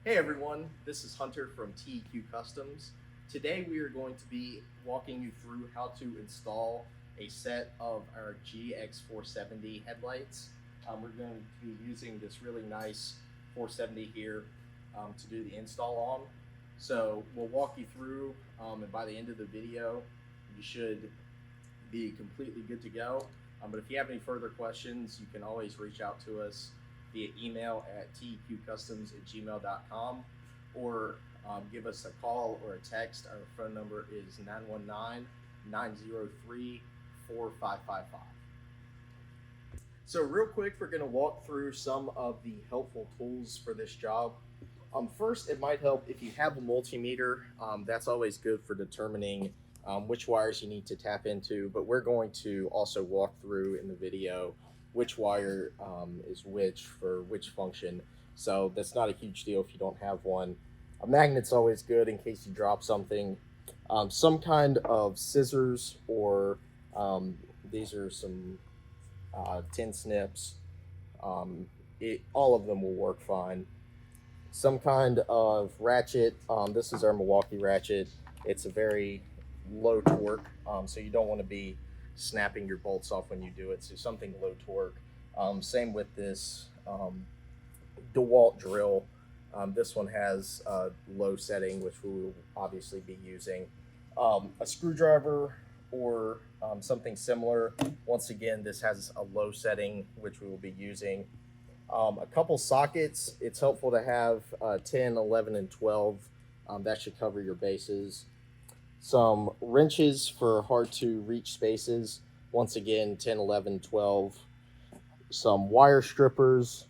Hey everyone, this is Hunter from TEQ Customs. Today we are going to be walking you through how to install a set of our Gx470 headlights. We're going to be using this really nice 470 here to do the install on. So we'll walk you through, and by the end of the video you should be completely good to go. But if you have any further questions, you can always reach out to us via email at teqcustoms@gmail.com or give us a call or a text. Our phone number is 919-903-4555. So real quick, we're going to walk through some of the helpful tools for this job. First, it might help if you have a multimeter. That's always good for determining which wires you need to tap into, but we're going to also walk through in the video which wire is which for which function. So that's not a huge deal if you don't have one. A magnet's always good in case you drop something. Some kind of scissors, or these are some tin snips. All of them will work fine. Some kind of ratchet. This is our Milwaukee ratchet. It's a very low torque, so you don't want to be snapping your bolts off when you do it, so something low torque. Same with this DeWalt drill. This one has a low setting, which we will obviously be using. A screwdriver or something similar. Once again, this has a low setting, which we will be using. A couple sockets. It's helpful to have 10, 11, and 12. That should cover your bases. Some wrenches for hard to reach spaces. Once again, 10, 11, 12. Some wire strippers.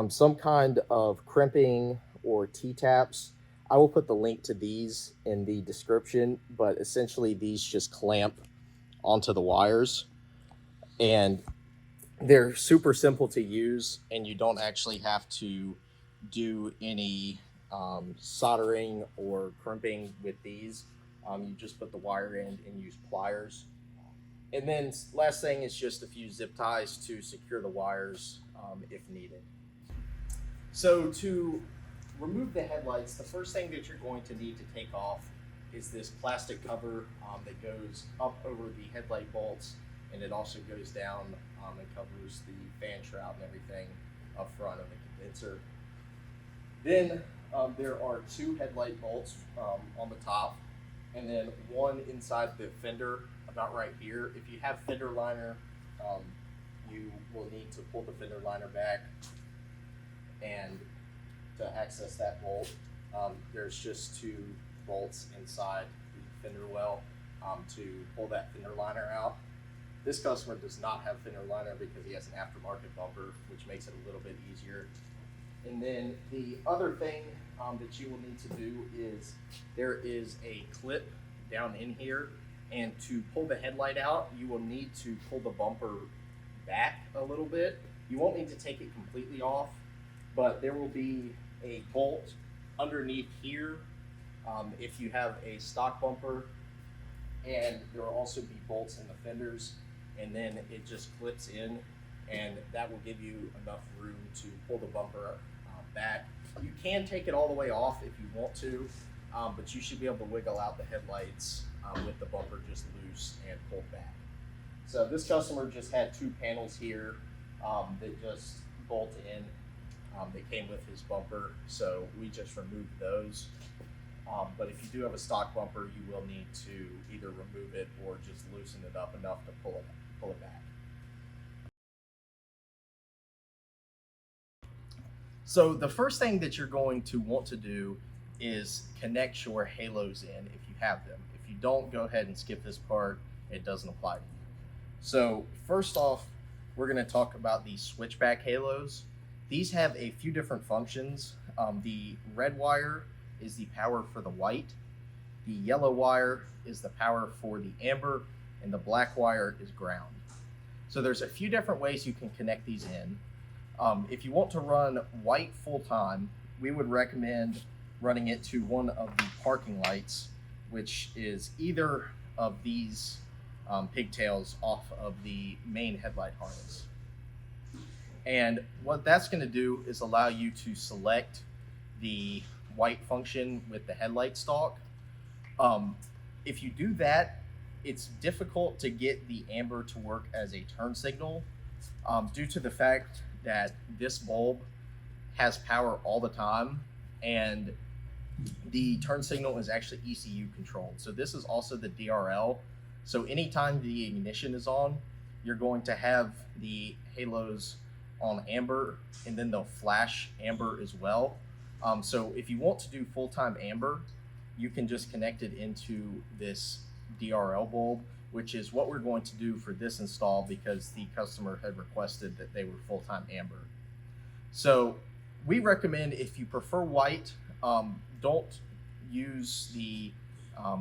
Some kind of crimping or T-taps. I will put the link to these in the description, but essentially these just clamp onto the wires. And they're super simple to use, and you don't actually have to do any soldering or crimping with these. You just put the wire in and use pliers. And then last thing is just a few zip ties to secure the wires if needed. So to remove the headlights, the first thing that you're going to need to take off is this plastic cover that goes up over the headlight bolts, and it also goes down and covers the fan shroud and everything up front of the condenser. Then there are two headlight bolts on the top, and then one inside the fender about right here. If you have fender liner, you will need to pull the fender liner back, and to access that bolt, there's just two bolts inside the fender well to pull that fender liner out. This customer does not have fender liner because he has an aftermarket bumper, which makes it a little bit easier. And then the other thing that you will need to do is there is a clip down in here, and to pull the headlight out, you will need to pull the bumper back a little bit. You won't need to take it completely off, but there will be a bolt underneath here if you have a stock bumper, and there will also be bolts in the fenders, and then it just clips in, and that will give you enough room to pull the bumper back. You can take it all the way off if you want to, but you should be able to wiggle out the headlights with the bumper just loose and pulled back. So this customer just had two panels here that just bolt in. They came with his bumper, so we just removed those. But if you do have a stock bumper, you will need to either remove it or just loosen it up enough to pull it back. So the first thing that you're going to want to do is connect your halos in if you have them. If you don't, go ahead and skip this part. It doesn't apply to you. So first off, we're going to talk about these switchback halos. These have a few different functions. The red wire is the power for the white. The yellow wire is the power for the amber, and the black wire is ground. So there's a few different ways you can connect these in. If you want to run white full time, we would recommend running it to one of the parking lights, which is either of these pigtails off of the main headlight harness. And what that's going to do is allow you to select the white function with the headlight stalk. If you do that, it's difficult to get the amber to work as a turn signal due to the fact that this bulb has power all the time, and the turn signal is actually ECU controlled. So this is also the DRL. So anytime the ignition is on, you're going to have the halos on amber, and then they'll flash amber as well. So if you want to do full-time amber, you can just connect it into this DRL bulb, which is what we're going to do for this install because the customer had requested that they were full-time amber. So we recommend, if you prefer white, don't use the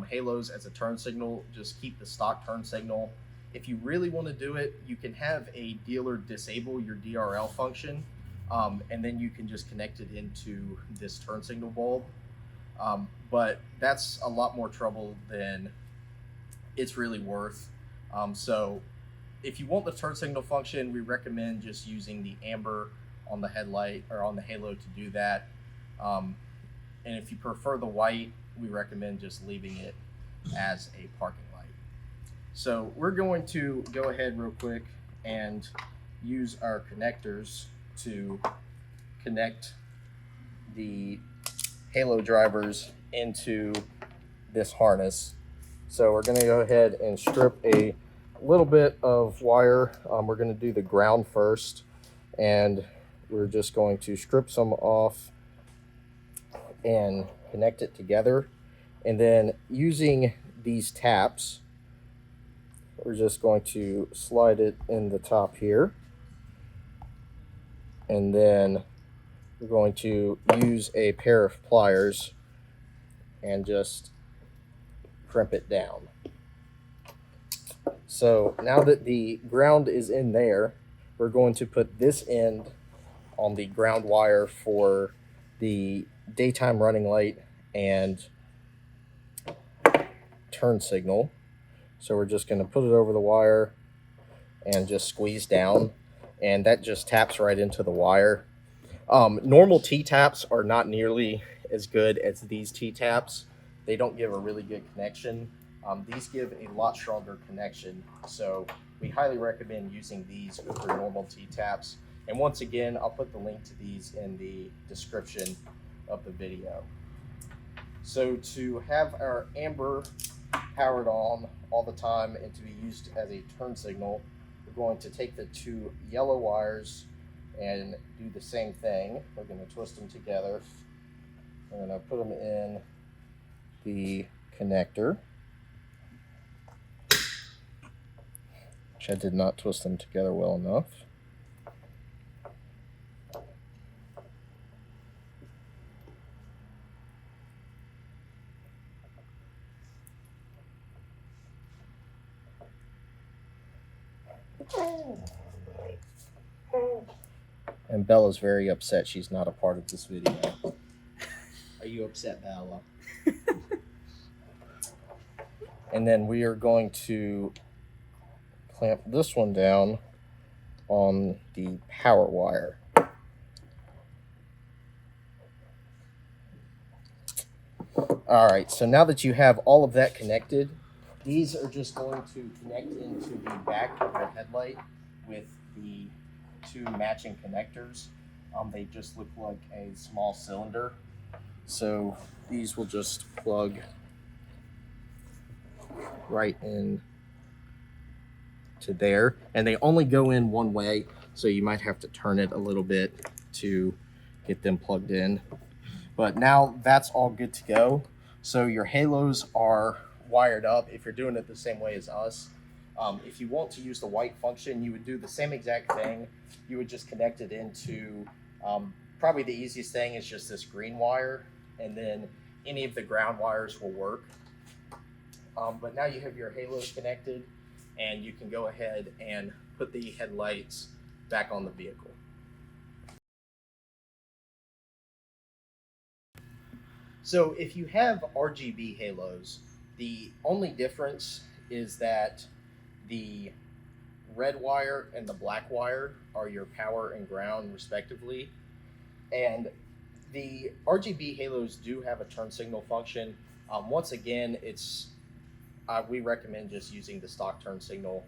halos as a turn signal, just keep the stock turn signal. If you really want to do it, you can have a dealer disable your DRL function, and then you can just connect it into this turn signal bulb. But that's a lot more trouble than it's really worth. So if you want the turn signal function, we recommend just using the amber on the headlight or on the halo to do that. And if you prefer the white, we recommend just leaving it as a parking light. So we're going to go ahead real quick and use our connectors to connect the halo drivers into this harness. So we're going to go ahead and strip a little bit of wire. We're going to do the ground first, and we're just going to strip some off and connect it together. And then using these taps, we're just going to slide it in the top here. And then we're going to use a pair of pliers and just crimp it down. So now that the ground is in there, we're going to put this end on the ground wire for the daytime running light and turn signal. So we're just going to put it over the wire and just squeeze down, and that just taps right into the wire. Normal T-taps are not nearly as good as these T-taps. They don't give a really good connection. These give a lot stronger connection, so we highly recommend using these over normal T-taps. And once again, I'll put the link to these in the description of the video. So to have our amber powered on all the time and to be used as a turn signal, we're going to take the two yellow wires and do the same thing. We're going to twist them together. We're going to put them in the connector, which I did not twist them together well enough. And Bella's very upset she's not a part of this video. Are you upset, Bella? And then we are going to clamp this one down on the power wire. All right, so now that you have all of that connected, these are just going to connect into the back of the headlight with the two matching connectors. They just look like a small cylinder. So these will just plug right in to there, and they only go in one way, so you might have to turn it a little bit to get them plugged in. But now that's all good to go. So your halos are wired up if you're doing it the same way as us. If you want to use the white function, you would do the same exact thing. You would just connect it into, probably the easiest thing is just this green wire, and then any of the ground wires will work. But now you have your halos connected, and you can go ahead and put the headlights back on the vehicle. So if you have RGB halos, the only difference is that the red wire and the black wire are your power and ground respectively. And The RGB halos do have a turn signal function. Once again, we recommend just using the stock turn signal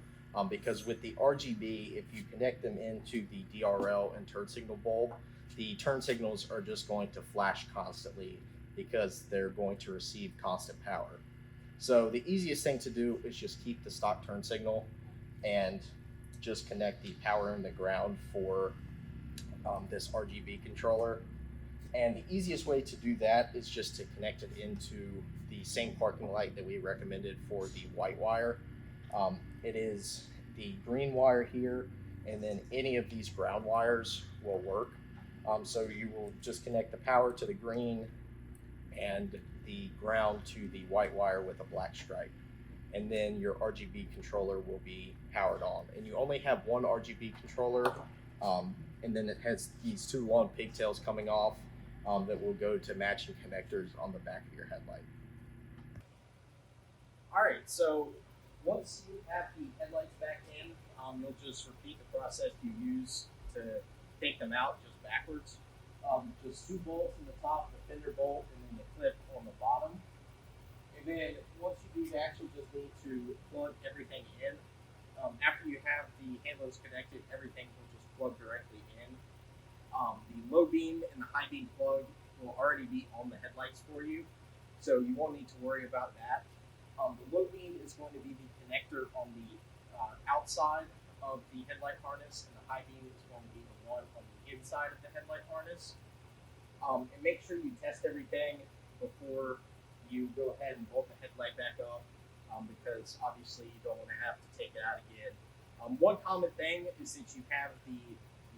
because with the RGB, if you connect them into the DRL and turn signal bulb, the turn signals are just going to flash constantly because they're going to receive constant power. So the easiest thing to do is just keep the stock turn signal and just connect the power and the ground for this RGB controller. And the easiest way to do that is just to connect it into the same parking light that we recommended for the white wire. It is the green wire here, and then any of these ground wires will work. So you will just connect the power to the green and the ground to the white wire with a black stripe. And then your RGB controller will be powered on. And you only have one RGB controller, and then it has these two long pigtails coming off that will go to matching connectors on the back of your headlight. All right, so once you have the headlights back in, you'll just repeat the process you use to take them out, just backwards. Just 2 bolts in the top, the fender bolt, and then the clip on the bottom. And then once you do that, you'll just need to plug everything in. After you have the halos connected, everything will just plug directly in. The low beam and the high beam plug will already be on the headlights for you, so you won't need to worry about that. The low beam is going to be the connector on the outside of the headlight harness, and the high beam is going to be the one on the inside of the headlight harness. And make sure you test everything before you go ahead and bolt the headlight back up, because obviously you don't want to have to take it out again. One common thing is that you have the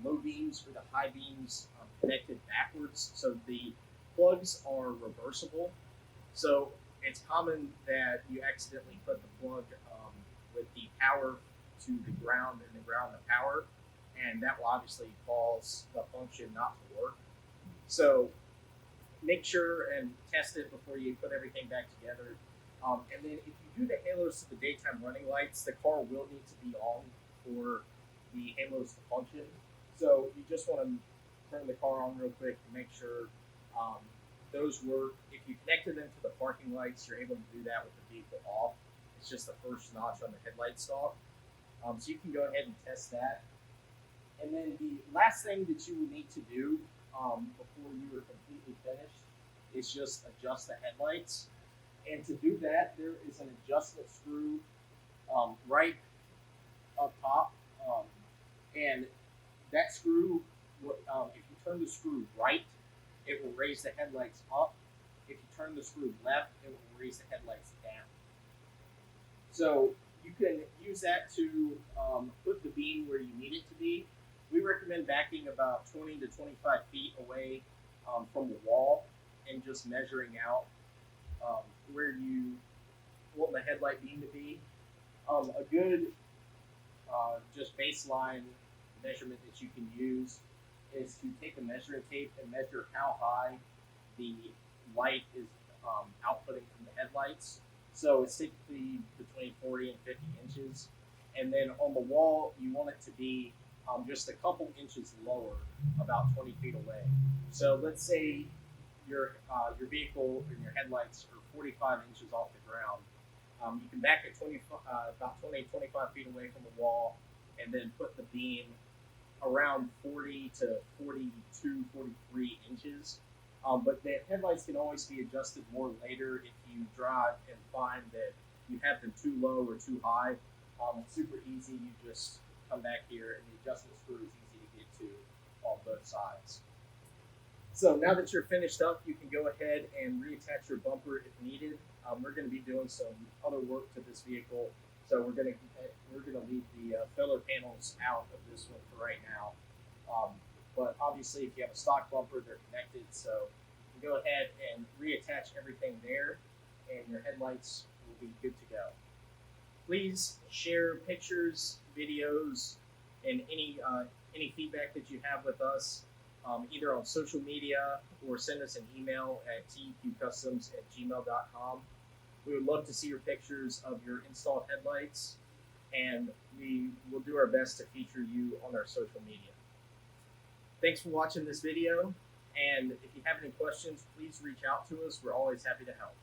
low beams or the high beams connected backwards, so the plugs are reversible. So it's common that you accidentally put the plug with the power to the ground and the ground to power, and that will obviously cause the function not to work. So make sure and test it before you put everything back together. And then if you do the halos to the daytime running lights, the car will need to be on for the halos to function. So you just want to turn the car on real quick to make sure those work. If you connected them to the parking lights, you're able to do that with the vehicle off. It's just the first notch on the headlight stalk. So you can go ahead and test that. And then the last thing that you will need to do before you are completely finished is just adjust the headlights. And to do that, there is an adjustment screw right up top. And that screw, if you turn the screw right, it will raise the headlights up. If you turn the screw left, it will raise the headlights down. So you can use that to put the beam where you need it to be. We recommend backing about 20 to 25 feet away from the wall and just measuring out where you want the headlight beam to be. A good just baseline measurement that you can use is to take a measuring tape and measure how high the light is outputting from the headlights. So it's typically between 40 and 50 inches. And then on the wall, you want it to be just a couple inches lower, about 20 feet away. So let's say your vehicle and your headlights are 45 inches off the ground. You can back it about 20, 25 feet away from the wall, and then put the beam around 40 to 42, 43 inches. But the headlights can always be adjusted more later if you drive and find that you have them too low or too high. It's super easy. You just come back here, and the adjustment screw is easy to get to on both sides. So now that you're finished up, you can go ahead and reattach your bumper if needed. We're going to be doing some other work to this vehicle, so we're going to leave the filler panels out of this one for right now. But obviously, if you have a stock bumper, they're connected, so you can go ahead and reattach everything there, and your headlights will be good to go. Please share pictures, videos, and any feedback that you have with us, either on social media or send us an email at teqcustoms@gmail.com. We would love to see your pictures of your installed headlights, and we will do our best to feature you on our social media. Thanks for watching this video, And if you have any questions, please reach out to us. We're always happy to help.